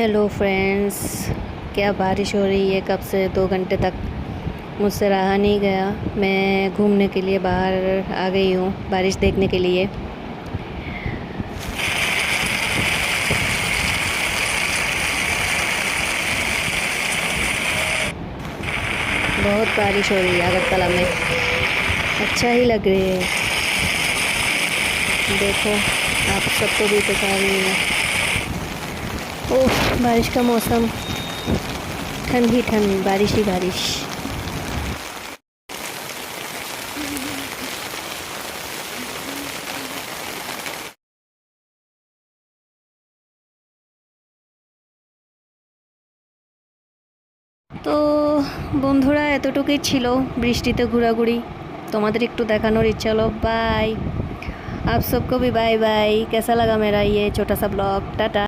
Hello friends. क्या बारिश हो रही है कब से 2 घंटे तक, मुझसे रहा नहीं गया। मैं घूमने के लिए बाहर आ गई हूँ बारिश देखने के लिए। बहुत बारिश हो रही है अगरतला में, अच्छा ही लग रही है। देखो आप सबको भी दिखा रही है। ओह बारिश का मौसम, ठंड ही ठंड, बारिश ही बारिश। তো বন্ধুরা এতটুকুই ছিল বৃষ্টিতে ঘোরাঘুরি, তোমাদের একটু দেখানোর ইচ্ছা হলো। बाय, आप सबको भी बाय बाय। कैसा लगा मेरा ये छोटा सा ब्लॉग? टाटा।